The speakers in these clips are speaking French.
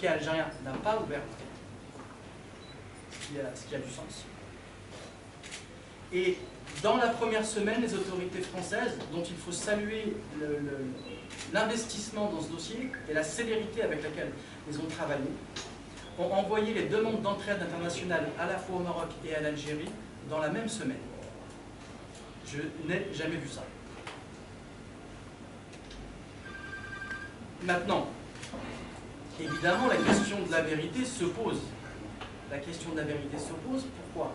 parquet algérien n'a pas ouvert l'enquête, ce qui a du sens. Et dans la première semaine, les autorités françaises, dont il faut saluer l'investissement dans ce dossier et la célérité avec laquelle ils ont travaillé, ont envoyé les demandes d'entraide internationale à la fois au Maroc et à l'Algérie dans la même semaine. Je n'ai jamais vu ça. Maintenant, évidemment, la question de la vérité se pose. La question de la vérité se pose, pourquoi?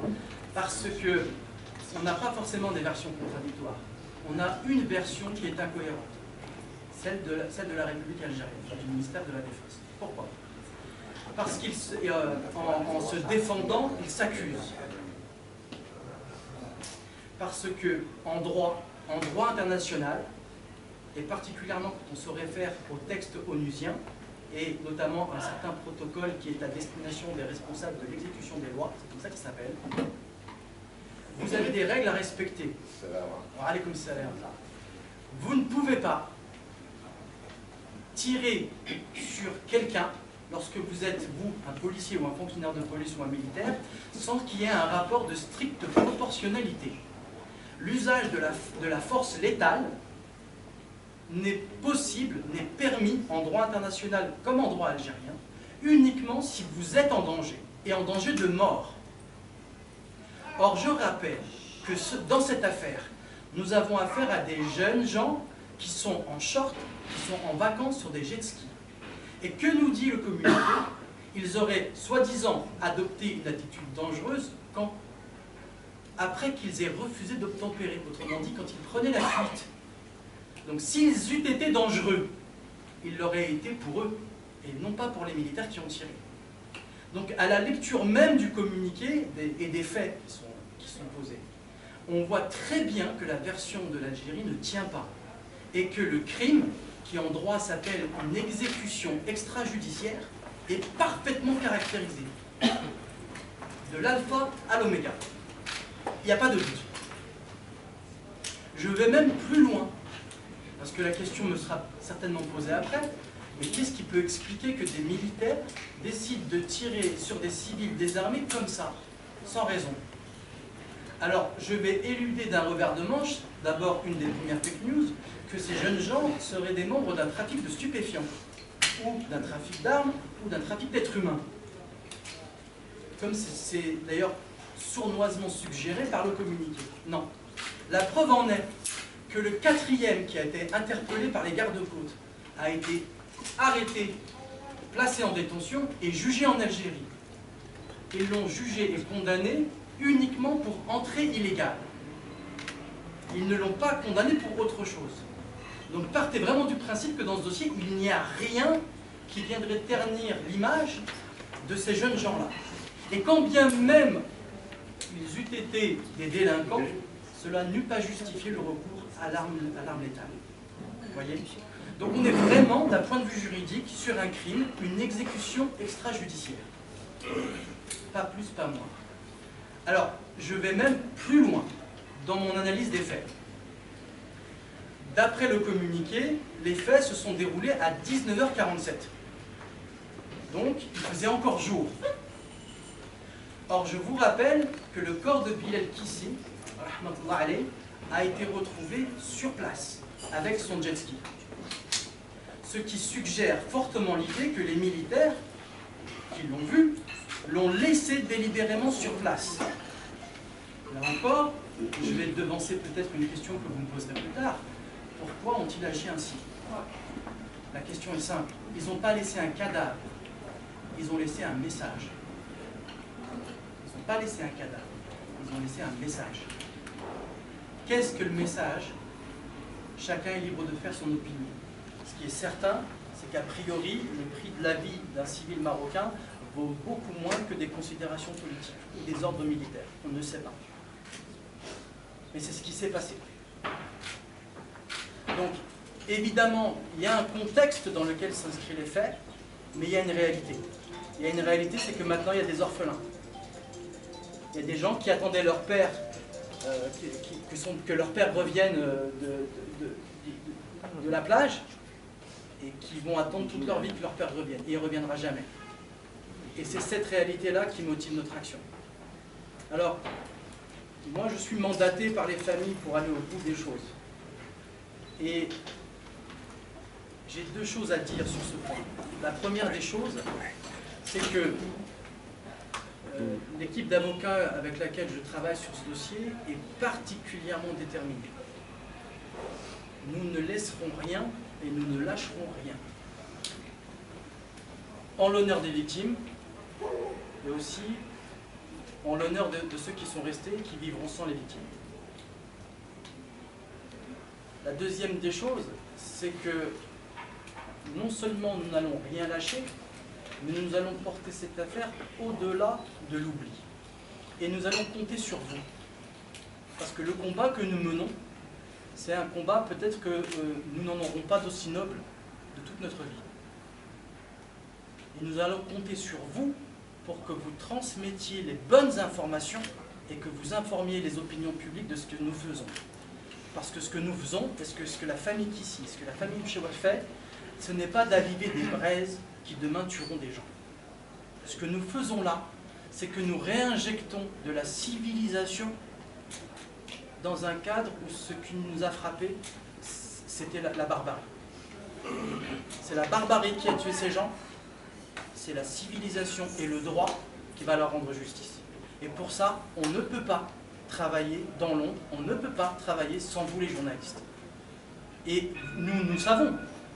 Parce que on n'a pas forcément des versions contradictoires. On a une version qui est incohérente, celle de la République algérienne, du ministère de la Défense. Pourquoi? Parce qu'en se défendant, il s'accuse. Parce que en droit international, et particulièrement quand on se réfère au texte onusien, et notamment à un certain protocole qui est à destination des responsables de l'exécution des lois, c'est comme ça qu'il s'appelle, vous avez des règles à respecter. Vous ne pouvez pas tirer sur quelqu'un lorsque vous êtes, vous, un policier ou un fonctionnaire de police ou un militaire, sans qu'il y ait un rapport de stricte proportionnalité. L'usage de la force létale n'est possible, n'est permis en droit international comme en droit algérien, uniquement si vous êtes en danger, et en danger de mort. Or, je rappelle que dans cette affaire, nous avons affaire à des jeunes gens qui sont en short, qui sont en vacances sur des jet skis. Et que nous dit le communiqué? Ils auraient soi-disant adopté une attitude dangereuse quand, après qu'ils aient refusé d'obtempérer, autrement dit, quand ils prenaient la fuite. Donc s'ils eussent été dangereux, ils l'auraient été pour eux, et non pas pour les militaires qui ont tiré. Donc à la lecture même du communiqué et des faits qui sont posés, on voit très bien que la version de l'Algérie ne tient pas, et que le crime, qui en droit s'appelle une exécution extrajudiciaire, est parfaitement caractérisé, de l'alpha à l'oméga. Il n'y a pas de doute. Je vais même plus loin, parce que la question me sera certainement posée après, mais qu'est-ce qui peut expliquer que des militaires décident de tirer sur des civils désarmés comme ça, sans raison? Alors, je vais éluder d'un revers de manche, d'abord une des premières fake news, que ces jeunes gens seraient des membres d'un trafic de stupéfiants, ou d'un trafic d'armes, ou d'un trafic d'êtres humains. Comme c'est d'ailleurs sournoisement suggéré par le communiqué. Non. La preuve en est que le 4e qui a été interpellé par les gardes-côtes a été arrêté, placé en détention et jugé en Algérie. Ils l'ont jugé et condamné uniquement pour entrée illégale. Ils ne l'ont pas condamné pour autre chose. Donc partez vraiment du principe que dans ce dossier, il n'y a rien qui viendrait ternir l'image de ces jeunes gens-là. Et quand bien même ils eussent été des délinquants, cela n'eût pas justifié le recours à l'arme létale. Vous voyez? Donc on est vraiment, d'un point de vue juridique, sur un crime, une exécution extrajudiciaire. Pas plus, pas moins. Alors, je vais même plus loin dans mon analyse des faits. D'après le communiqué, les faits se sont déroulés à 19h47. Donc, il faisait encore jour. Or, je vous rappelle que le corps de Bilal Kissi, rahmatullah alayh, a été retrouvé sur place, avec son jet ski. Ce qui suggère fortement l'idée que les militaires, qui l'ont vu, l'ont laissé délibérément sur place. Là encore, je vais devancer peut-être une question que vous me poserez plus tard. Pourquoi ont-ils agi ainsi? La question est simple. Ils n'ont pas laissé un cadavre, ils ont laissé un message. Ils n'ont pas laissé un cadavre, ils ont laissé un message. Qu'est-ce que le message? Chacun est libre de faire son opinion. Ce qui est certain, c'est qu'à priori, le prix de la vie d'un civil marocain vaut beaucoup moins que des considérations politiques ou des ordres militaires. On ne sait pas. Mais c'est ce qui s'est passé. Donc, évidemment, il y a un contexte dans lequel s'inscrivent les faits, mais il y a une réalité. Il y a une réalité, c'est que maintenant, il y a des orphelins. Il y a des gens qui attendaient leur père, que leur père revienne de la plage, et qui vont attendre toute leur vie que leur père revienne. Et il ne reviendra jamais. Et c'est cette réalité-là qui motive notre action. Alors, moi je suis mandaté par les familles pour aller au bout des choses. Et j'ai deux choses à dire sur ce point. La première des choses, c'est que l'équipe d'avocats avec laquelle je travaille sur ce dossier est particulièrement déterminée. Nous ne laisserons rien et nous ne lâcherons rien. En l'honneur des victimes, et aussi en l'honneur de ceux qui sont restés et qui vivront sans les victimes. La deuxième des choses, c'est que non seulement nous n'allons rien lâcher, mais nous allons porter cette affaire au-delà de l'oubli. Et nous allons compter sur vous. Parce que le combat que nous menons, c'est un combat peut-être que nous n'en aurons pas d'aussi noble de toute notre vie. Et nous allons compter sur vous pour que vous transmettiez les bonnes informations et que vous informiez les opinions publiques de ce que nous faisons. Parce que ce que nous faisons, ce que la famille Kissy, ce que la famille Mchewa fait, ce n'est pas d'aviver des braises qui demain tueront des gens. Ce que nous faisons là, c'est que nous réinjectons de la civilisation dans un cadre où ce qui nous a frappé, c'était la barbarie. C'est la barbarie qui a tué ces gens, c'est la civilisation et le droit qui va leur rendre justice. Et pour ça, on ne peut pas travailler dans l'ombre, on ne peut pas travailler sans vous les journalistes. Et nous savons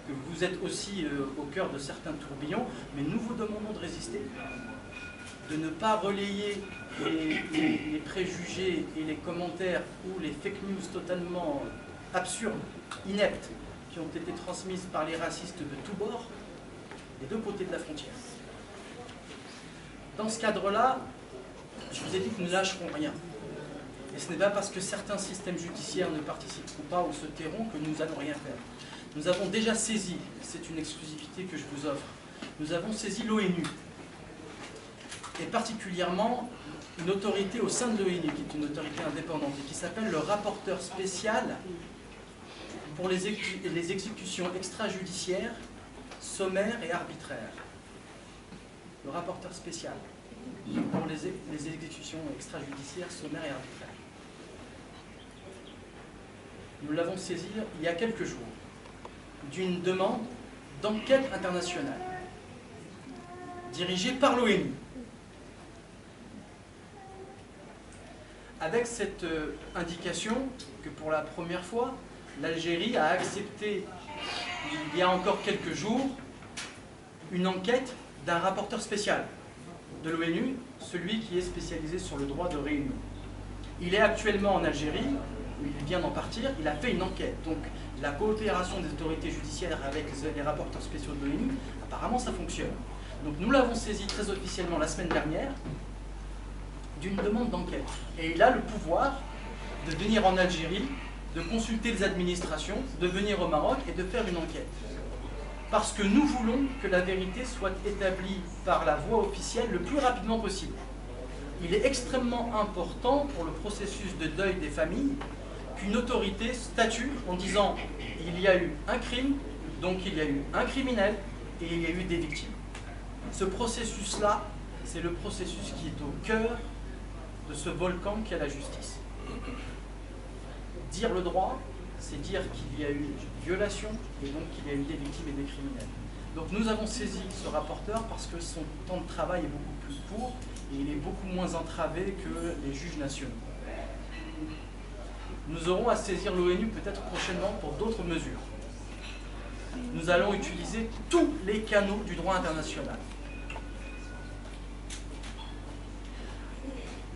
que vous êtes aussi au cœur de certains tourbillons, mais nous vous demandons de résister, de ne pas relayer les préjugés et les commentaires ou les fake news totalement absurdes, ineptes, qui ont été transmises par les racistes de tous bords, des deux côtés de la frontière. Dans ce cadre-là, je vous ai dit que nous ne lâcherons rien. Et ce n'est pas parce que certains systèmes judiciaires ne participeront pas ou se tairont que nous n'allons rien faire. Nous avons déjà saisi, c'est une exclusivité que je vous offre, nous avons saisi l'ONU, et particulièrement une autorité au sein de l'ONU, qui est une autorité indépendante, et qui s'appelle le rapporteur spécial pour les exécutions extrajudiciaires, sommaires et arbitraires. Le rapporteur spécial pour les exécutions extrajudiciaires, sommaires et arbitraires. Nous l'avons saisi il y a quelques jours d'une demande d'enquête internationale dirigée par l'ONU. Avec cette indication que pour la première fois, l'Algérie a accepté, il y a encore quelques jours, une enquête d'un rapporteur spécial de l'ONU, celui qui est spécialisé sur le droit de réunion. Il est actuellement en Algérie, où il vient d'en partir, il a fait une enquête. Donc la coopération des autorités judiciaires avec les rapporteurs spéciaux de l'ONU, apparemment ça fonctionne. Donc nous l'avons saisi très officiellement la semaine dernière d'une demande d'enquête. Et il a le pouvoir de venir en Algérie, de consulter les administrations, de venir au Maroc et de faire une enquête. Parce que nous voulons que la vérité soit établie par la voie officielle le plus rapidement possible. Il est extrêmement important pour le processus de deuil des familles qu'une autorité statue en disant il y a eu un crime, donc il y a eu un criminel et il y a eu des victimes. Ce processus-là, c'est le processus qui est au cœur de ce volcan qu'est la justice. Dire le droit, c'est dire qu'il y a eu une violation et donc qu'il y a eu des victimes et des criminels. Donc nous avons saisi ce rapporteur parce que son temps de travail est beaucoup plus court et il est beaucoup moins entravé que les juges nationaux. Nous aurons à saisir l'ONU peut-être prochainement pour d'autres mesures. Nous allons utiliser tous les canaux du droit international.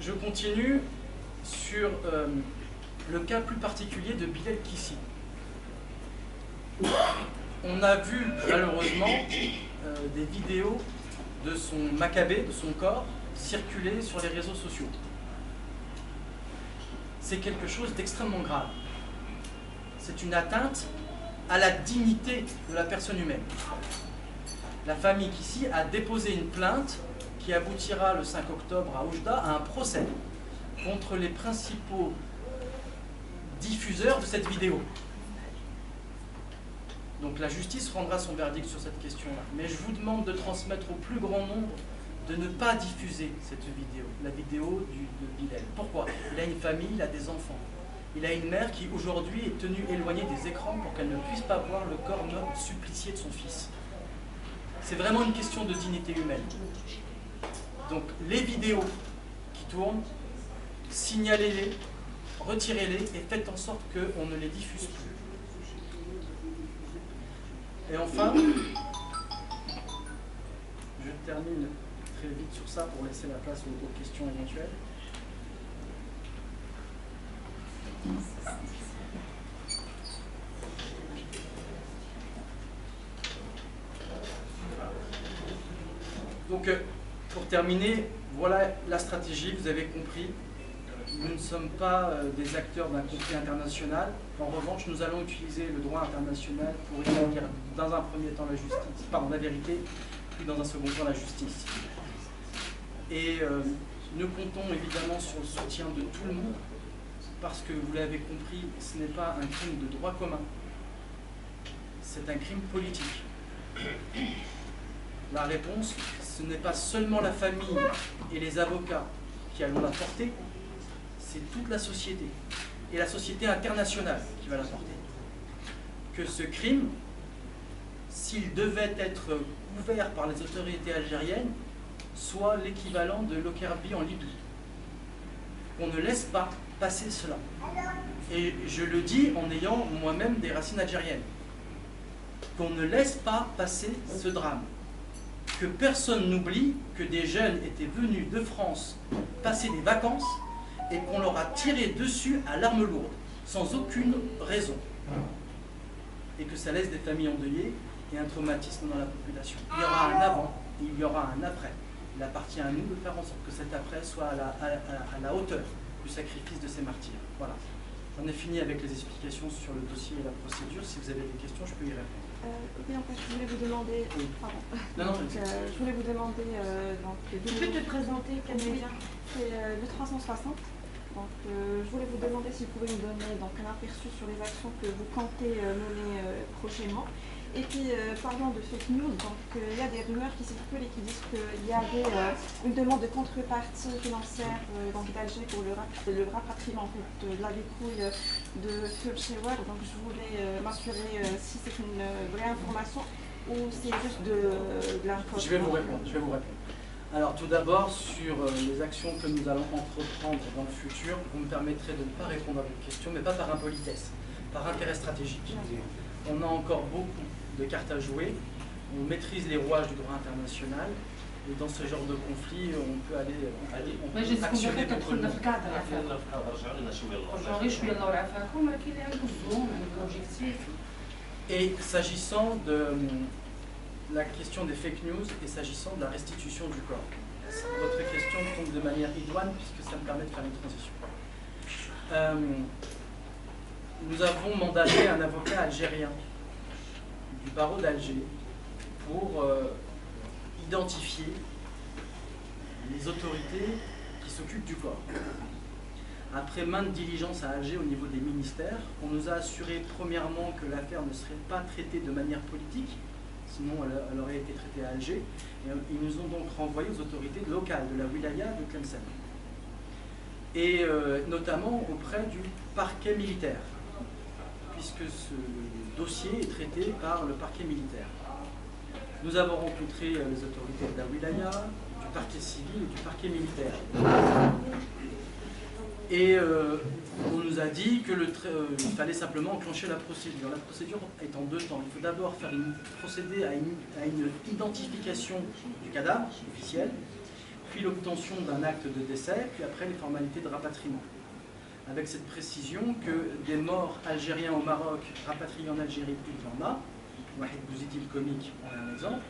Je continue sur le cas plus particulier de Bilal Kissy. On a vu malheureusement des vidéos de son macabé, de son corps, circuler sur les réseaux sociaux. C'est quelque chose d'extrêmement grave. C'est une atteinte à la dignité de la personne humaine. La famille Kissy a déposé une plainte qui aboutira le 5 octobre à Oujda à un procès contre les principaux diffuseurs de cette vidéo. Donc la justice rendra son verdict sur cette question-là. Mais je vous demande de transmettre au plus grand nombre de ne pas diffuser cette vidéo, la vidéo de Bilal. Pourquoi? Il a une famille, il a des enfants. Il a une mère qui aujourd'hui est tenue éloignée des écrans pour qu'elle ne puisse pas voir le corps supplicié de son fils. C'est vraiment une question de dignité humaine. Donc les vidéos qui tournent, signalez-les, retirez-les et faites en sorte qu'on ne les diffuse plus. Et enfin, je termine très vite sur ça pour laisser la place aux questions éventuelles. Donc, pour terminer, voilà la stratégie, vous avez compris. Nous ne sommes pas des acteurs d'un conflit international. En revanche, nous allons utiliser le droit international pour établir dans un premier temps la justice, pardon, la vérité, puis dans un second temps la justice. Et nous comptons évidemment sur le soutien de tout le monde, parce que vous l'avez compris, ce n'est pas un crime de droit commun, c'est un crime politique. La réponse, ce n'est pas seulement la famille et les avocats qui allons la porter, c'est toute la société, et la société internationale qui va la porter. Que ce crime, s'il devait être couvert par les autorités algériennes, soit l'équivalent de Lockerbie en Libye. On ne laisse pas passer cela. Et je le dis en ayant moi-même des racines algériennes. Qu'on ne laisse pas passer ce drame. Que personne n'oublie que des jeunes étaient venus de France passer des vacances et qu'on leur a tiré dessus à l'arme lourde, sans aucune raison. Et que ça laisse des familles endeuillées et un traumatisme dans la population. Il y aura un avant et il y aura un après. Il appartient à nous de faire en sorte que cet après soit à la hauteur du sacrifice de ces martyrs. Voilà. J'en ai fini avec les explications sur le dossier et la procédure. Si vous avez des questions, je peux y répondre. Oui, en fait, je voulais vous demander... Oui. Pardon. Non, je voulais vous demander... Tu peux te présenter, Camilla? C'est le 360. Donc, je voulais vous demander si vous pouvez nous donner donc, un aperçu sur les actions que vous comptez mener prochainement. Et puis, parlant de fake news, donc il y a des rumeurs qui circulent et qui disent qu'il y avait une demande de contrepartie financière d'Alger pour le rapatriement en fait, de la dépouille de Feu Chewar. Donc, je voulais m'assurer si c'est une vraie information ou c'est juste de l'info. Je vais vous répondre. Alors, tout d'abord, sur les actions que nous allons entreprendre dans le futur, vous me permettrez de ne pas répondre à votre question, mais pas par impolitesse, par intérêt stratégique. On a encore beaucoup de cartes à jouer, on maîtrise les rouages du droit international, et dans ce genre de conflit, on peut actionner contre le monde. Et s'agissant de la question des fake news et s'agissant de la restitution du corps, votre question tombe de manière idoine puisque ça me permet de faire une transition. Nous avons mandaté un avocat algérien du barreau d'Alger pour identifier les autorités qui s'occupent du corps. Après maintes diligences à Alger au niveau des ministères, on nous a assuré premièrement que l'affaire ne serait pas traitée de manière politique, sinon elle aurait été traitée à Alger, et ils nous ont donc renvoyé aux autorités locales de la wilaya de Tlemcen, et notamment auprès du parquet militaire, puisque ce dossier est traité par le parquet militaire. Nous avons rencontré les autorités de la wilaya, du parquet civil et du parquet militaire. Et on nous a dit qu'il fallait simplement enclencher la procédure. La procédure est en deux temps. Il faut d'abord procéder à une identification du cadavre officiel, puis l'obtention d'un acte de décès, puis après les formalités de rapatriement. Avec cette précision que des morts algériens au Maroc rapatriés en Algérie, il y en a. Wahid Bouzidi le comique en est un exemple.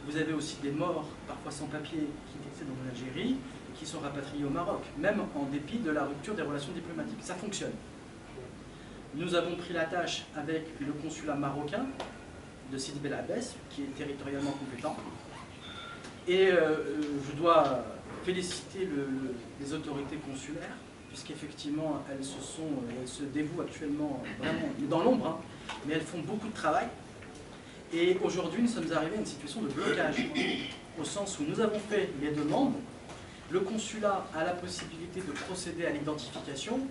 Vous avez aussi des morts, parfois sans papier, qui décèdent en Algérie, qui sont rapatriés au Maroc, même en dépit de la rupture des relations diplomatiques. Ça fonctionne. Nous avons pris la tâche avec le consulat marocain de Sidi Bel Abbès, qui est territorialement compétent. Et je dois féliciter les autorités consulaires, puisqu'effectivement elles se dévouent actuellement vraiment dans l'ombre, hein, mais elles font beaucoup de travail. Et aujourd'hui, nous sommes arrivés à une situation de blocage, au sens où nous avons fait les demandes, le consulat a la possibilité de procéder à l'identification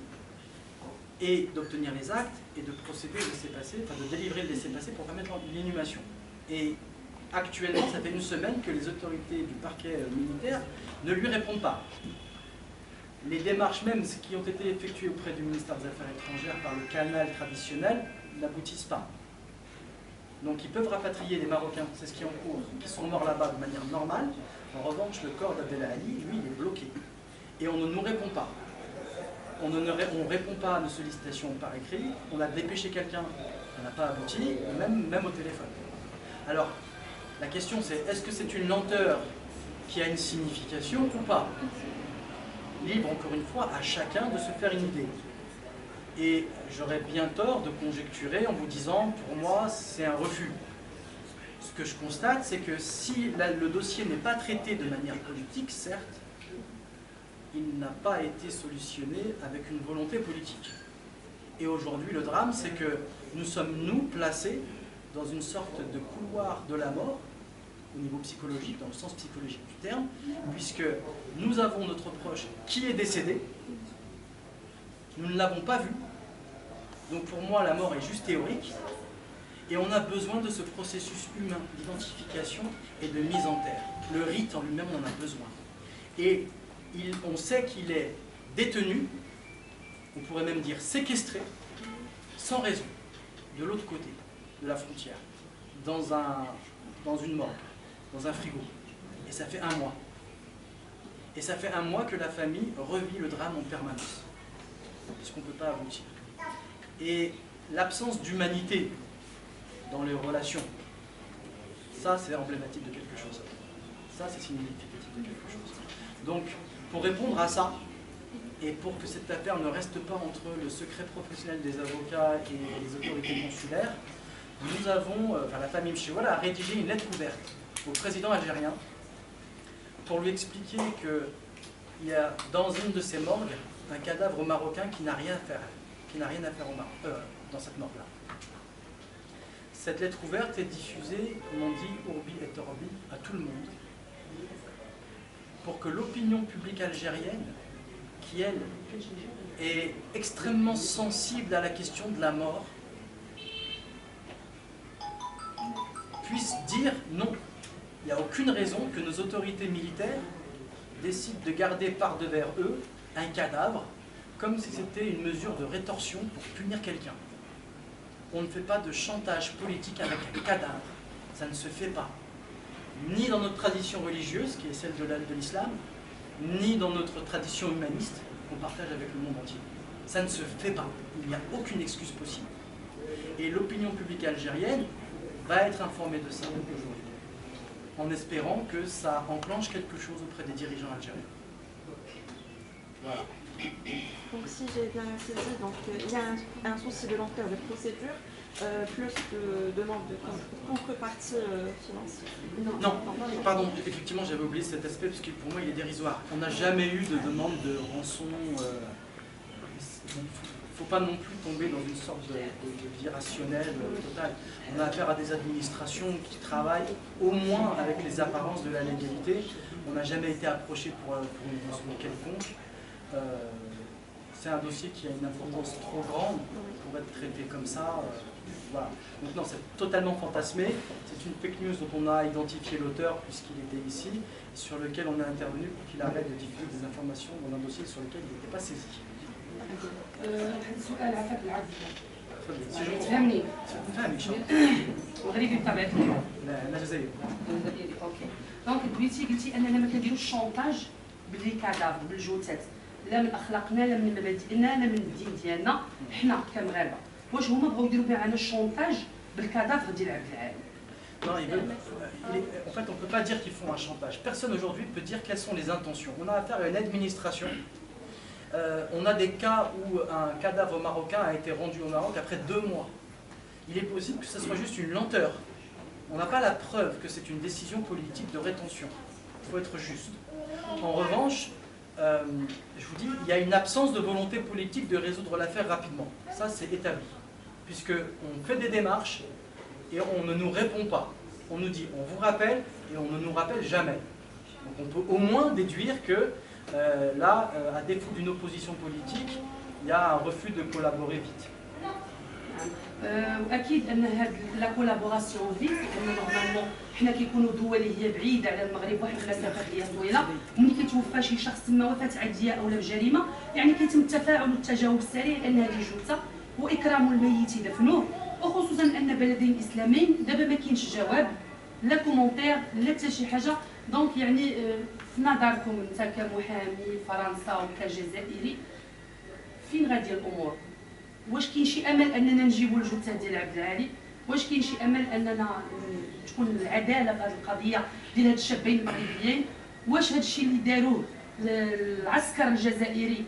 et d'obtenir les actes et de procéder au laissez-passer, enfin de délivrer le laissez-passer pour permettre l'inhumation. Et actuellement, ça fait une semaine que les autorités du parquet militaire ne lui répondent pas. Les démarches même qui ont été effectuées auprès du ministère des Affaires étrangères par le canal traditionnel n'aboutissent pas. Donc ils peuvent rapatrier les Marocains, c'est ce qui est en cours, qui sont morts là-bas de manière normale. En revanche, le corps d'Abdelali, lui, il est bloqué. Et on ne nous répond pas. On ne répond pas à nos sollicitations par écrit. On a dépêché quelqu'un, ça n'a pas abouti, même au téléphone. Alors, la question c'est, est-ce que c'est une lenteur qui a une signification ou pas? Libre, encore une fois, à chacun de se faire une idée. Et j'aurais bien tort de conjecturer en vous disant, pour moi, c'est un refus. Ce que je constate, c'est que si le dossier n'est pas traité de manière politique, certes, il n'a pas été solutionné avec une volonté politique. Et aujourd'hui, le drame, c'est que nous sommes, nous, placés dans une sorte de couloir de la mort, au niveau psychologique, dans le sens psychologique du terme, puisque nous avons notre proche qui est décédé, nous ne l'avons pas vu, donc pour moi la mort est juste théorique, et on a besoin de ce processus humain d'identification et de mise en terre. Le rite en lui-même, on en a besoin. Et on sait qu'il est détenu, on pourrait même dire séquestré, sans raison, de l'autre côté de la frontière, dans une morgue, dans un frigo. Et ça fait 1 mois. Et ça fait 1 mois que la famille revit le drame en permanence, puisqu'on ne peut pas aboutir. Et l'absence d'humanité dans les relations, ça c'est emblématique de quelque chose. Ça c'est significatif de quelque chose. Donc, pour répondre à ça, et pour que cette affaire ne reste pas entre le secret professionnel des avocats et les autorités consulaires, nous avons, la famille Mchiwala a rédigé une lettre ouverte au président algérien pour lui expliquer qu'il y a dans une de ces morgues un cadavre marocain qui n'a rien à faire, dans cette morgue-là. Cette lettre ouverte est diffusée, comme on dit, urbi et orbi, à tout le monde, pour que l'opinion publique algérienne, qui elle est extrêmement sensible à la question de la mort, puisse dire non. Il n'y a aucune raison que nos autorités militaires décident de garder par devers eux un cadavre, comme si c'était une mesure de rétorsion pour punir quelqu'un. On ne fait pas de chantage politique avec un cadavre, ça ne se fait pas. Ni dans notre tradition religieuse, qui est celle de l'islam, ni dans notre tradition humaniste, qu'on partage avec le monde entier. Ça ne se fait pas, il n'y a aucune excuse possible. Et l'opinion publique algérienne va être informée de ça aujourd'hui, en espérant que ça enclenche quelque chose auprès des dirigeants algériens. Voilà. Donc si j'ai bien saisi, donc il y a un souci de lenteur de procédure, plus de demande de contrepartie financière. Non, pardon, effectivement j'avais oublié cet aspect parce que pour moi il est dérisoire. On n'a jamais eu de demande de rançon. Il ne faut pas non plus tomber dans une sorte de vie rationnelle totale. On a affaire à des administrations qui travaillent au moins avec les apparences de la légalité. On n'a jamais été approché pour une rançon quelconque. C'est un dossier qui a une importance trop grande pour être traité comme ça. Voilà. Donc non, c'est totalement fantasmé. C'est une fake news dont on a identifié l'auteur puisqu'il était ici, sur lequel on a intervenu pour qu'il arrête de diffuser des informations dans un dossier sur lequel il n'était pas saisi. تفهمني فاهمك شو؟ وغريبي بطبيعة الحال. لا انا جزائري. اوكي. دونك قلتي اننا ما كنديروش الشونطاج باللي كادافر بالجثث، لا من اخلاقنا لا من مبادئنا لا من الدين ديالنا حنا كمغاربه. واش هما بغاو يديروا معنا الشونطاج بالكادافر ديال عبد العال؟ Non, en fait, on ne peut pas dire qu'ils font un chantage. Personne aujourd'hui peut dire quelles sont les intentions. On a affaire à une administration. On a des cas où un cadavre marocain a été rendu au Maroc après 2 mois. Il est possible que ce soit juste une lenteur. On n'a pas la preuve que c'est une décision politique de rétention. Il faut être juste. En revanche, je vous dis, il y a une absence de volonté politique de résoudre l'affaire rapidement. Ça, c'est établi. Puisqu'on fait des démarches et on ne nous répond pas. On nous dit, on vous rappelle et on ne nous rappelle jamais. Donc on peut au moins déduire que là, à défaut d'une opposition politique, il y a un refus de collaborer vite. واكيد ان هاد لا كولابوراسيون فيت لان نورمالمون حنا كيكونوا دول هي بعيده على المغرب واحد المسافه ديال طويله وملي كيتوفى شي شخص تما وفاه عديه او بجريمه يعني كيتم التفاعل والتجاوب السريع لان هذه جثه واكرام الميت دفنوه وخصوصا ان بلدين اسلاميين دابا ما كاينش جواب لا كومونتير لا حتى شي حاجه دونك يعني في نظركم انت كمحامي فرنسا وكجزائري فين غادي الامور؟ واش كاين شي امل اننا نجيبوا الجثه ديال عبد العالي؟ واش كاين شي امل اننا تكون العداله في هذه القضيه ديال هاد الشابين المغربيين؟ واش هاد الشيء اللي داروه العسكر الجزائري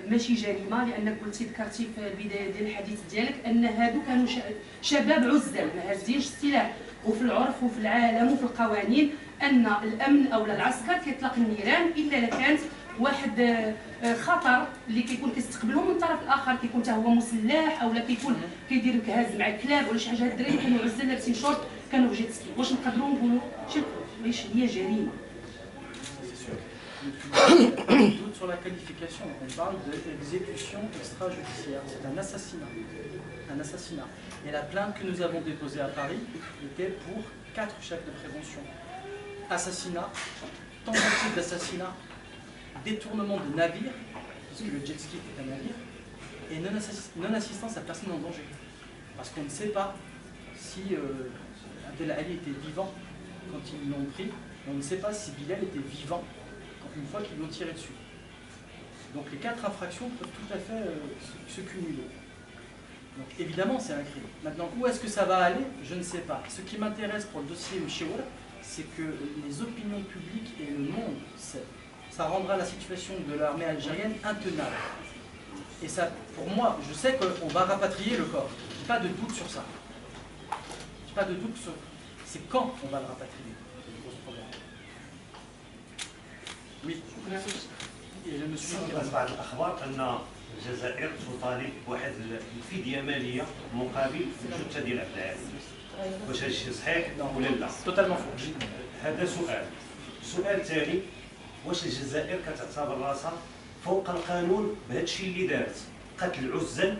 ماشي جريمه؟ لانك قلتي ذكرتي في البدايه ديال الحديث ديالك ان هادو كانوا شباب عزل ما هازينش السلاح، وفي العرف وفي العالم وفي القوانين ان الامن او العسكر كيطلق النيران الا اذا كانت واحد خطر اللي كيكون كيستقبلهم من الطرف الاخر، كيكون حتى هو مسلح اولا كيكون كيدير كهاز مع كلاب ولا شي حاجه. هاد الدراري كانوا عزل لابسين شورت كانوا في جيت سكي، واش نقدروا نقولوا واش هي جريمه؟ Doute sur la qualification, on parle d'exécution extrajudiciaire, c'est un assassinat. Un assassinat. Et la plainte que nous avons déposée à Paris était pour 4 chefs de prévention. Assassinat, tentative d'assassinat, détournement de navire, puisque le jet ski est un navire, et non-assistance à personne en danger. Parce qu'on ne sait pas si Abdelali était vivant quand ils l'ont pris, on ne sait pas si Bilal était vivant une fois qu'ils l'ont tiré dessus. Donc les 4 infractions peuvent tout à fait se cumuler. Donc évidemment c'est un crime. Maintenant où est-ce que ça va aller? Je ne sais pas. Ce qui m'intéresse pour le dossier Mcheour, c'est que les opinions publiques et le monde sait. Ça rendra la situation de l'armée algérienne intenable. Et ça, pour moi, je sais qu'on va rapatrier le corps. Je n'ai pas de doute sur ça. Je n'ai pas de doute sur... C'est quand on va le rapatrier. C'est le gros problème. Oui. Et je me suis... بعض الأخبار أن الجزائر تطالب بواحد الفدية مالية مقابل الجثة ديال عبد العالي. واش هذا الشيء صحيح ولا لا؟ توتالمون فوق. هذا سؤال. السؤال الثاني، واش الجزائر كتعتبر راسها فوق القانون بهذا الشيء اللي دارت؟ قتل عزل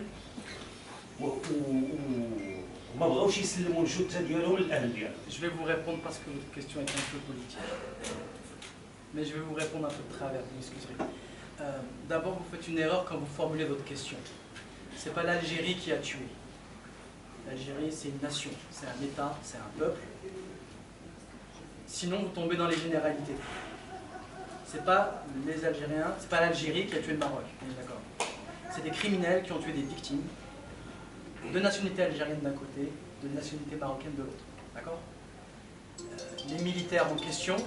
وما بغاوش يسلموا الجثة ديالهم للأهل ديالهم. Je vais vous répondre parce que votre question est un peu politique. Mais je vais vous répondre un peu de travers, vous m'excuserez. D'abord, vous faites une erreur quand vous formulez votre question. Ce n'est pas l'Algérie qui a tué. L'Algérie, c'est une nation, c'est un État, c'est un peuple. Sinon, vous tombez dans les généralités. Ce n'est pas les Algériens, c'est pas l'Algérie qui a tué le Maroc, d'accord. C'est des criminels qui ont tué des victimes, de nationalité algérienne d'un côté, de nationalité marocaine de l'autre, d'accord. Les militaires en question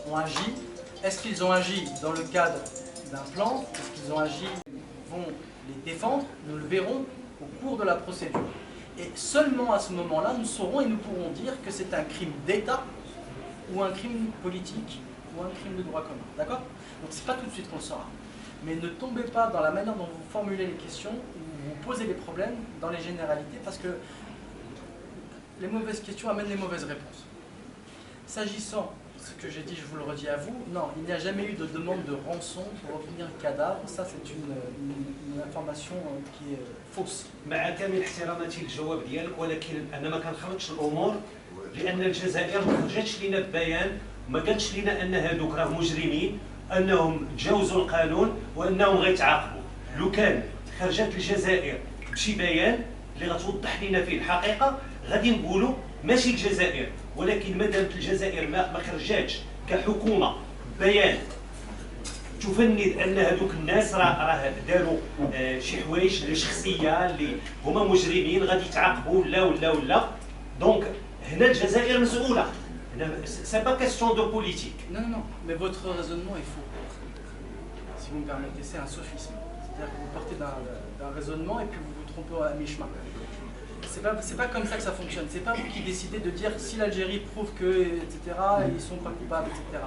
ont agi. Est-ce qu'ils ont agi dans le cadre d'un plan? Est-ce qu'ils ont agi, vont les défendre? Nous le verrons au cours de la procédure. Et seulement à ce moment-là, nous saurons et nous pourrons dire que c'est un crime d'État ou un crime politique ou un crime de droit commun. D'accord? Donc c'est pas tout de suite qu'on le saura. Mais ne tombez pas dans la manière dont vous formulez les questions, ou vous posez les problèmes dans les généralités, parce que les mauvaises questions amènent les mauvaises réponses. S'agissant ce que j'ai dit, je vous le redis à vous, non, il n'y a jamais eu de demande de rançon pour obtenir le cadavre. Ça, c'est une information qui est fausse. مع كامل احتراماتي للجواب ديالك، ولكن انا ما كنخلطش الامور، لان الجزائر ما خرجتش لنا ببيان وما قالتش لنا ان هذوك راه مجرمين، انهم تجاوزوا القانون وانهم غيتعاقبوا. لو كان خرجت الجزائر بشي بيان اللي غتوضح لنا فيه الحقيقه غادي نقولوا ماشي الجزائر، ولكن مادام الجزائر ما خرجاتش كحكومه بيان تفند ان هذوك الناس راه داروا شي حوايج اللي شخصيه اللي هما مجرمين غادي يتعاقبوا ولا دونك هنا الجزائر مسؤوله. C'est pas question de politique. Non, mais votre raisonnement est faux. Si vous me permettez, c'est un sophisme. C'est-à-dire que vous partez d'un raisonnement et puis vous vous trompez à mi-chemin. C'est pas comme ça que ça fonctionne. C'est pas vous qui décidez de dire si l'Algérie prouve que, etc., ils sont pas coupables, etc.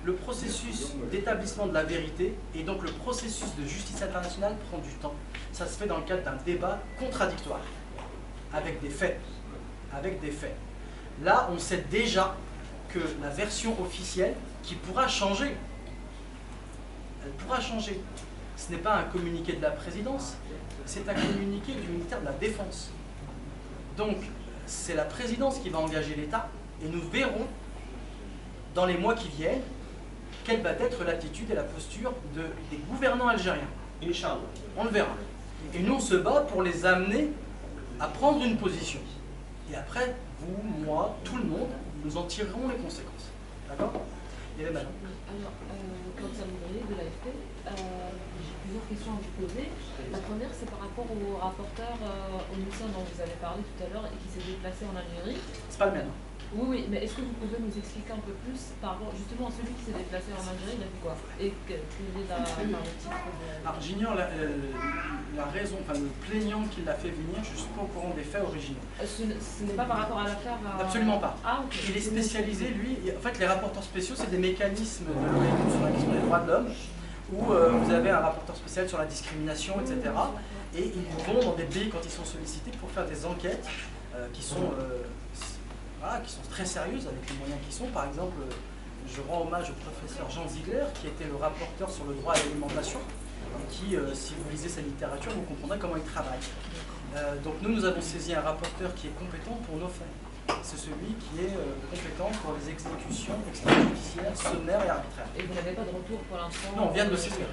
Le processus d'établissement de la vérité et donc le processus de justice internationale prend du temps. Ça se fait dans le cadre d'un débat contradictoire, avec des faits. Avec des faits. Là, on sait déjà que la version officielle, qui pourra changer, elle pourra changer. Ce n'est pas un communiqué de la présidence, c'est un communiqué du ministère de la Défense. Donc, c'est la présidence qui va engager l'État et nous verrons dans les mois qui viennent quelle va être l'attitude et la posture des gouvernants algériens. Inch'Allah, on le verra. Et nous, on se bat pour les amener à prendre une position. Et après, vous, moi, tout le monde, nous en tirerons les conséquences. D'accord? Il y avait madame. Alors, quand ça me de l'AFP, j'ai plusieurs questions à vous poser. La première, c'est par rapport au rapporteur onusien dont vous avez parlé tout à l'heure et qui s'est déplacé en Algérie. C'est pas le mien. Oui, oui, mais est-ce que vous pouvez nous expliquer un peu plus par rapport justement à celui qui s'est déplacé en Algérie, il a fait quoi? Et quel est le titre Alors, j'ignore la raison, enfin le plaignant qui l'a fait venir, je ne suis pas au courant des faits originaux. Ce n'est pas par rapport à l'affaire Absolument pas. Ah, ok. Il est spécialisé, lui, en fait les rapporteurs spéciaux, c'est des mécanismes de l'ONU sur la question des droits de l'homme, où vous avez un rapporteur spécial sur la discrimination, etc. Et ils vont dans des pays quand ils sont sollicités pour faire des enquêtes qui sont très sérieuses avec les moyens qui sont. Par exemple, je rends hommage au professeur Jean Ziegler, qui était le rapporteur sur le droit à l'alimentation, et qui, si vous lisez sa littérature, vous comprendrez comment il travaille. Donc nous avons saisi un rapporteur qui est compétent pour nos faits. C'est celui qui est compétent pour les exécutions extrajudiciaires, sommaires et arbitraires. Et vous n'avez pas de retour pour l'instant? Non, on vient de le saisir.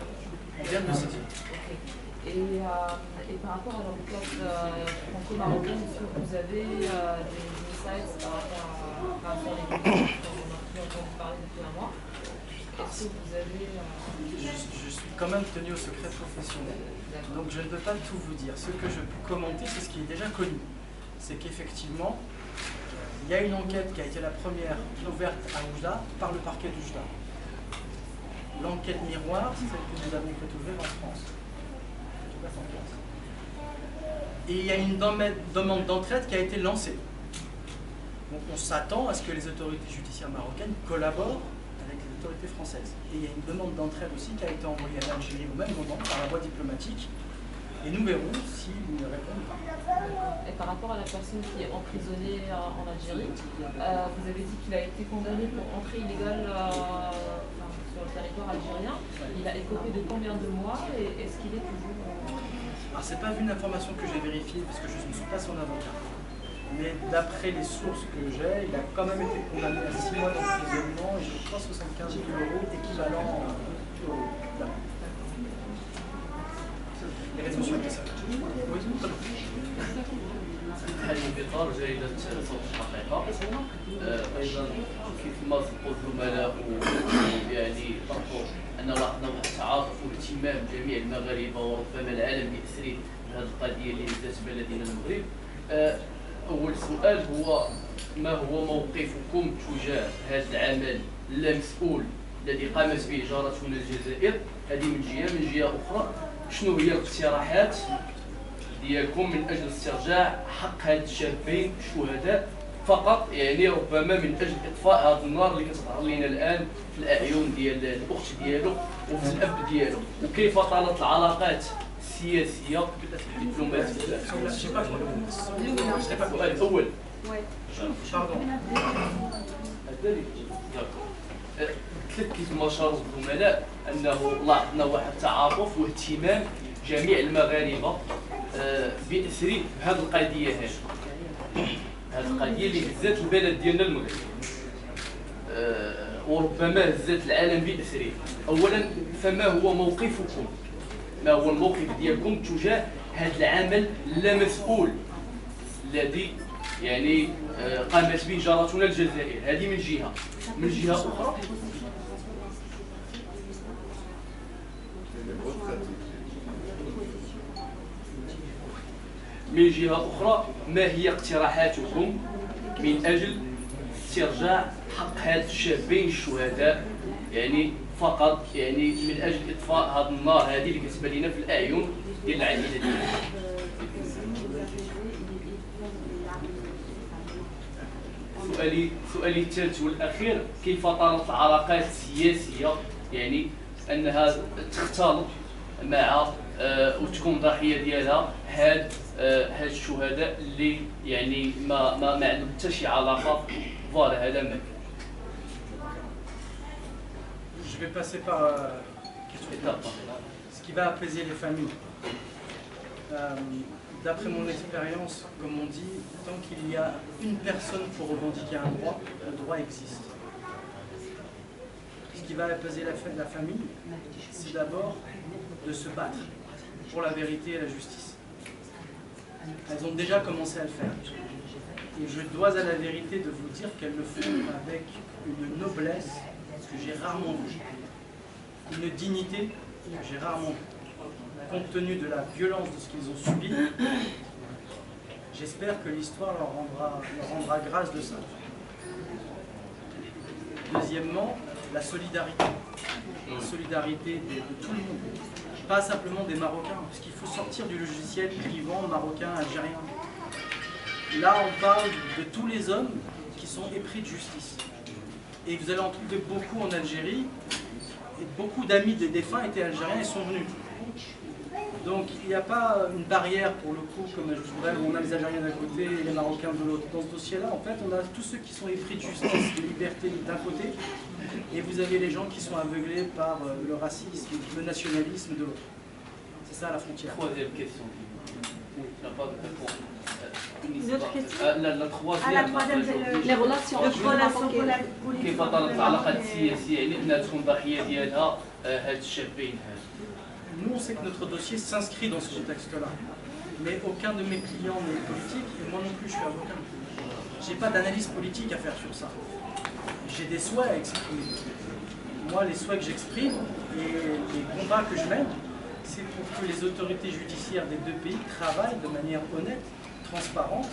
On vient de le saisir. Okay. Et par rapport à l'enquête franco-marocaine, est-ce que vous avez des insights par rapport à les questions dont on a pu entendre parler depuis un mois? Est-ce que vous avez... Je suis quand même tenu au secret professionnel, donc je ne peux pas tout vous dire. Ce que je peux commenter, c'est ce qui est déjà connu. C'est qu'effectivement, il y a une enquête qui a été la première ouverte à Oujda par le parquet d'Oujda. L'enquête miroir, c'est celle que nous avons fait ouvrir en France. Et il y a une demande d'entraide qui a été lancée. Donc on s'attend à ce que les autorités judiciaires marocaines collaborent avec les autorités françaises. Et il y a une demande d'entraide aussi qui a été envoyée à l'Algérie au même moment par la voie diplomatique. Et nous verrons s'ils répondent pas. Et par rapport à la personne qui est emprisonnée en Algérie, vous avez dit qu'il a été condamné pour entrée illégale sur le territoire algérien. Il a écopé de combien de mois et est-ce qu'il est toujours... Alors c'est pas une information que j'ai vérifiée parce que je ne suis pas son avocat. Mais d'après les sources que j'ai, il a quand même été condamné à 6 mois d'emprisonnement et je crois 75 000 € équivalent au... Les réseaux sociaux étaient ça. Oui, très bien. هذه البطار جريدة صوت الحقيقة. أيضا كيف ما ذكروا الزملاء يعني طرحوا أن لاحظنا واحد التعاطف واهتمام جميع المغاربة وربما العالم بأسره بهذه القضية اللي نزلت بلدنا المغرب. أول سؤال هو ما هو موقفكم تجاه هذا العمل اللامسؤول الذي قامت به جارتنا الجزائر؟ هذه من جهة، من جهة أخرى شنو هي الاقتراحات ديالكم من اجل استرجاع حق هاد الشابين الشهداء فقط، يعني ربما من اجل اطفاء هذا النار اللي كتظهر لنا الان في الاعين ديال الاخت ديالو وفي الاب ديالو، وكيف طالت العلاقات السياسيه الدبلوماسيه؟ السؤال الاول. قلت كيف ما شاروا الزملاء انه لاحظنا واحد التعاطف واهتمام جميع المغاربه بأسري بهذه القضيه هذه. هذه القضيه اللي هزات البلد ديالنا المغرب وربما هزات العالم بأسره. اولا فما هو موقفكم؟ ما هو الموقف ديالكم تجاه هذا العمل اللامسؤول الذي يعني قامت به جارتنا الجزائر؟ هذه من جهه. من جهه اخرى ما هي اقتراحاتكم من اجل استرجاع حق هاد الشابين الشهداء، يعني فقط يعني من اجل اطفاء هذه النار هذه اللي كتبان لنا في الاعين ديال العائله ديالنا؟ سؤالي الثالث والاخير، كيف طالت العلاقات السياسيه يعني انها تختلط مع وتكون ضحيه ديالها هاد الشهداء اللي يعني ما عندهم حتى شي علاقه. فوالا هذا ما Je vais passer par ce qui va apaiser les familles. D'après mon expérience, comme on dit, tant qu'il y a une personne pour revendiquer un droit, le droit existe. Ce qui va apaiser la famille, c'est d'abord de se battre pour la vérité et la justice. Elles ont déjà commencé à le faire. Et je dois à la vérité de vous dire qu'elles le font avec une noblesse que j'ai rarement vue, une dignité que j'ai rarement vue. Compte tenu de la violence de ce qu'ils ont subi, j'espère que l'histoire leur rendra grâce de ça. Deuxièmement, la solidarité. La solidarité de tout le monde. Pas simplement des Marocains, parce qu'il faut sortir du logiciel clivant marocain, algérien. Là, on parle de tous les hommes qui sont épris de justice. Et vous allez en trouver beaucoup en Algérie, et beaucoup d'amis des défunts étaient algériens et sont venus. Donc il n'y a pas une barrière pour le coup, comme je voudrais, où on a les Algériens d'un côté et les Marocains de l'autre. Dans ce dossier-là, en fait, on a tous ceux qui sont épris de justice, de liberté d'un côté, et vous avez les gens qui sont aveuglés par le racisme, le nationalisme de l'autre. C'est ça la frontière. Troisième question. La troisième, Les relations politiques. كيف طالت العلاقات السياسيه يعني انها تكون ضحيه ديالها هاد الشابين هاد. Nous, on sait que notre dossier s'inscrit dans ce contexte-là. Mais aucun de mes clients n'est politique, et moi non plus, je suis avocat. Je n'ai pas d'analyse politique à faire sur ça. J'ai des souhaits à exprimer. Moi, les souhaits que j'exprime et les combats que je mène, c'est pour que les autorités judiciaires des deux pays travaillent de manière honnête, transparente,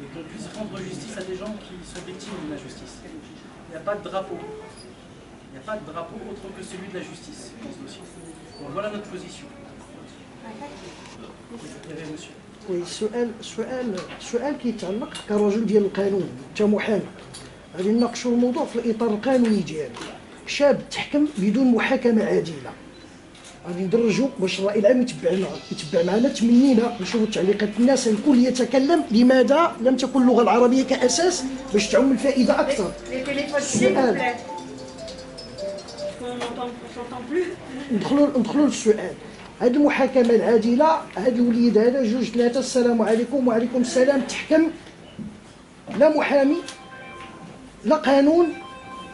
et qu'on puisse rendre justice à des gens qui sont victimes d'une injustice. Il n'y a pas de drapeau. Il n'y a pas de drapeau autre que celui de la justice dans ce dossier. Donc voilà notre position. Monsieur. وي السؤال كيتعلق كرجل ديال القانون كمحامي غادي نناقشوا الموضوع في الاطار القانوني ديالو. شاب تحكم بدون محاكمه عادله غادي ندرجوا باش الراي العام يتبع معنا. تمنينا نشوفوا تعليقات الناس، الكل يتكلم. لماذا لم تكن اللغه العربيه كاساس باش تعم الفائده اكثر؟ السؤال ندخلوا للسؤال. هذه المحاكمه العادله، هذا الوليد هذا جوج ثلاثه السلام عليكم وعليكم السلام تحكم، لا محامي لا قانون.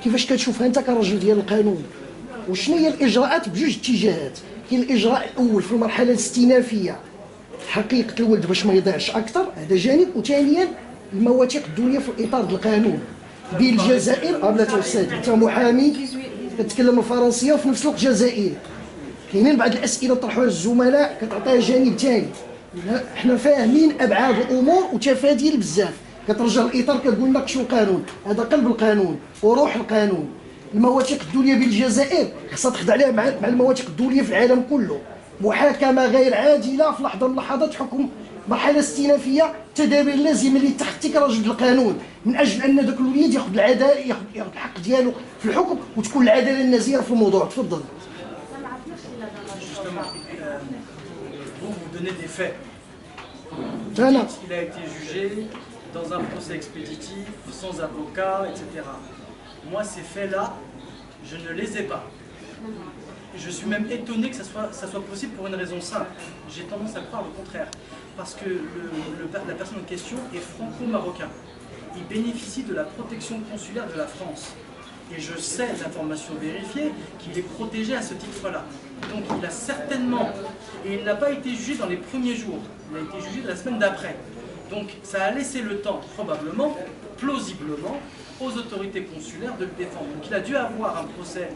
كيفاش كتشوفها انت كرجل ديال القانون؟ وشنو هي الاجراءات بجوج اتجاهات؟ كاين الاجراء الاول في المرحله الاستئنافيه حقيقه الولد باش ما يضيعش اكثر، هذا جانب. وثانيا المواثيق الدوليه في الاطار ديال القانون. بالجزائر بلاتي استاذ انت محامي كتكلم الفرنسيه وفي نفس الوقت جزائري، كاينين بعض الاسئله طرحوها الزملاء كتعطيها جانب ثاني. حنا فاهمين ابعاد الامور وتفاديل بزاف. كترجع الاطار كتقول ناقشوا القانون، هذا قلب القانون وروح القانون. المواثيق الدوليه بالجزائر خصها تخضع عليها مع المواثيق الدوليه في العالم كله. محاكمه غير عادله في لحظه من اللحظات، حكم مرحله استئنافيه، التدابير اللازمه اللي تحتك كرجل القانون من اجل ان ذاك الوليد ياخذ العداله، ياخذ الحق ديالو في الحكم وتكون العداله النزيهه في الموضوع. تفضل. Vous donnez des faits. Il a été jugé dans un procès expéditif, sans avocat, etc. Moi, ces faits-là, je ne les ai pas. Je suis même étonné que ça soit possible pour une raison simple. J'ai tendance à croire le contraire. Parce que la personne en question est franco-marocain. Il bénéficie de la protection consulaire de la France. Et je sais, d'informations vérifiées, qu'il est protégé à ce titre-là. Donc il a certainement, et il n'a pas été jugé dans les premiers jours, il a été jugé la semaine d'après. Donc ça a laissé le temps, probablement, plausiblement, aux autorités consulaires de le défendre. Donc il a dû avoir un procès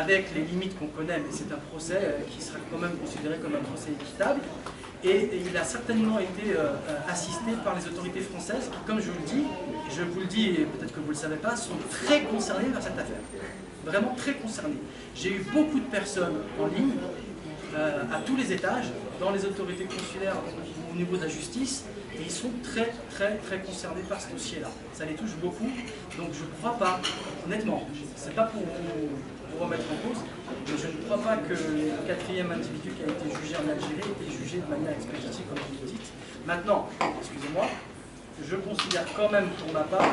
avec les limites qu'on connaît, mais c'est un procès qui sera quand même considéré comme un procès équitable. Et il a certainement été assisté par les autorités françaises qui, comme je vous le dis, et je vous le dis et peut-être que vous ne le savez pas, sont très concernées par cette affaire. Vraiment très concernées. J'ai eu beaucoup de personnes en ligne à tous les étages, dans les autorités consulaires, au niveau de la justice, et ils sont très concernés par ce dossier-là. Ça les touche beaucoup, donc je ne crois pas, honnêtement, c'est pas pour vous remettre en cause, mais je ne crois pas que le 4e individu qui a été jugé en Algérie ait été jugé de manière expéditive, comme vous le dites. Maintenant, excusez-moi, je considère quand même pour ma part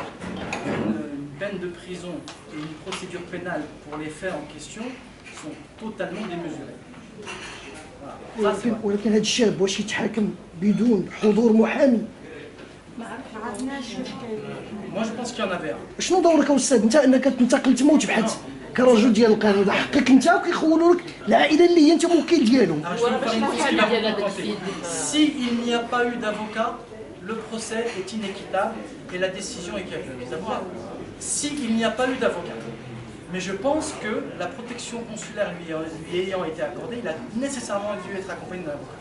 une peine de prison et une procédure pénale pour les faits en question sont totalement démesurés. ولكن هذا الشاب واش يتحاكم بدون حضور محامي؟ ما عرفناش واش كاين. Moi je pense qu'il y en avait un. شنو دورك استاذ انت انك تنتقل تما وتبحث كرجل ديال القانون؟ هذا حقك انت وكيخولوا لك العائله اللي هي انت موكل ديالهم. S'il n'y a pas eu d'avocat, le procès est inéquitable et la décision est calculée. S'il n'y a pas eu d'avocat. Mais je pense que la protection consulaire lui ayant été accordée, il a nécessairement dû être accompagné d'un avocat.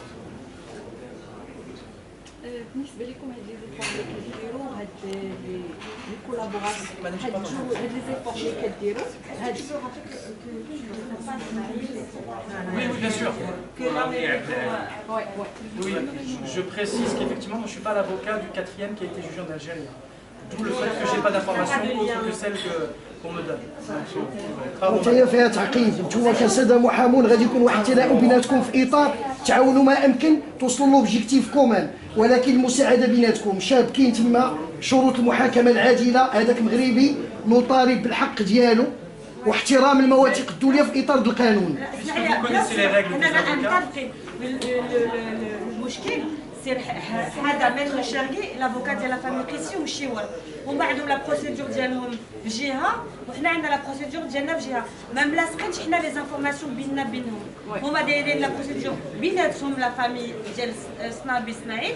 بالنسبه لكم هاد لي زيفور اللي كديروا هاد لي كولابوراسيون هاد لي زيفور اللي كديروا هاد Oui, bien sûr. Oui, je précise qu'effectivement, moi, je ne suis pas l'avocat du 4e qui a été jugé en Algérie. D'où le fait que je n'ai pas d'informations autres que celles qu'on me donne. وانت فيها تعقيد نتوما كساده محامون غادي يكون واحد التلاؤم بيناتكم في اطار تعاونوا ما امكن توصلوا لوبجيكتيف كومان، ولكن المساعده بيناتكم. شاب كاين تما شروط المحاكمه العادله، هذاك مغربي نطالب بالحق ديالو واحترام المواثيق الدوليه في اطار القانون. المشكل سير هذا متر شرقي لافوكا ديال لا فامي قيسي وشيور، ومن بعد لا بروسيدور ديالهم بجهه وحنا عندنا لا بروسيدور ديالنا بجهه، ما ملاصقينش حنا لي زانفورماسيون بينهم. هما دايرين لا بروسيدور بيناتهم لا فامي ديال صنابي اسماعيل،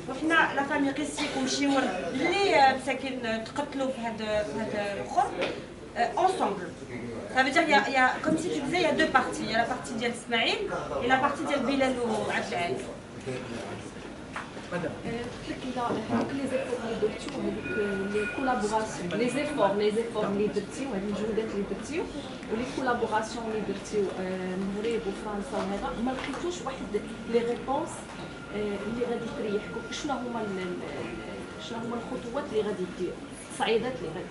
وحنا لا فامي قيسي وشيور اللي مساكين تقتلوا في هذا الاخر ensemble. Ça veut dire qu'il y a, comme si tu disais, il y a deux parties. Il y a la partie d'El Ismaïl et la partie d'El Bilal ou Abdel. Madame. les efforts اللي درتو هذوك لي كولابوراسيون لي زيفور اللي درتيو هذه الجهودات اللي درتيو ولي كولابوراسيون اللي درتيو المغرب وفرنسا وهذا ما لقيتوش واحد لي ريبونس اللي غادي تريحكم. شنو هما الخطوات اللي غادي ديروا الصعيدات اللي غادي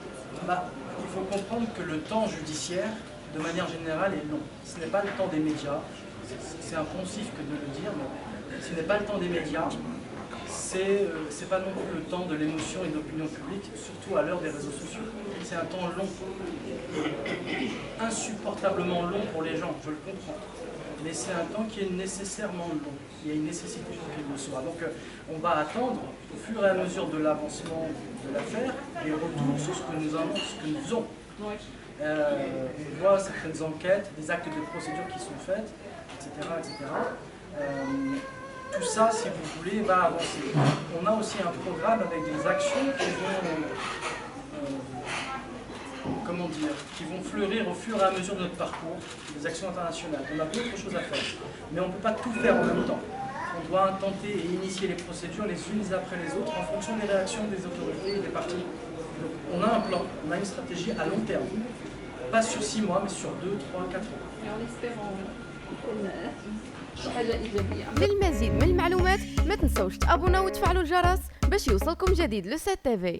ديروا؟ Il faut comprendre que le temps judiciaire, de manière générale, est long. Ce n'est pas le temps des médias, c'est un poncif que de le dire, mais ce n'est pas le temps des médias, c'est pas non plus le temps de l'émotion et de l'opinion publique, surtout à l'heure des réseaux sociaux. C'est un temps long, insupportablement long pour les gens, je le comprends. Mais c'est un temps qui est nécessairement long. Il y a une nécessité pour qu'il le soit. Donc on va attendre, au fur et à mesure de l'avancement de l'affaire, les retours sur ce que nous faisons. On voit certaines enquêtes, des actes de procédure qui sont faits, etc. etc. Tout ça, si vous voulez, va avancer. On a aussi un programme avec des actions qui vont... qui vont fleurir au fur et à mesure de notre parcours, des actions internationales. On a d'autres choses à faire, mais on ne peut pas tout faire en même temps. On doit intenter et initier les procédures les unes après les autres en fonction des réactions des autorités et des partis. Donc, on a un plan, on a une stratégie à long terme, pas sur 6 mois, mais sur 2, 3, 4 ans. للمزيد من المعلومات ما تنسوش تابونا وتفعلوا الجرس باش يوصلكم جديد لو 7 TV.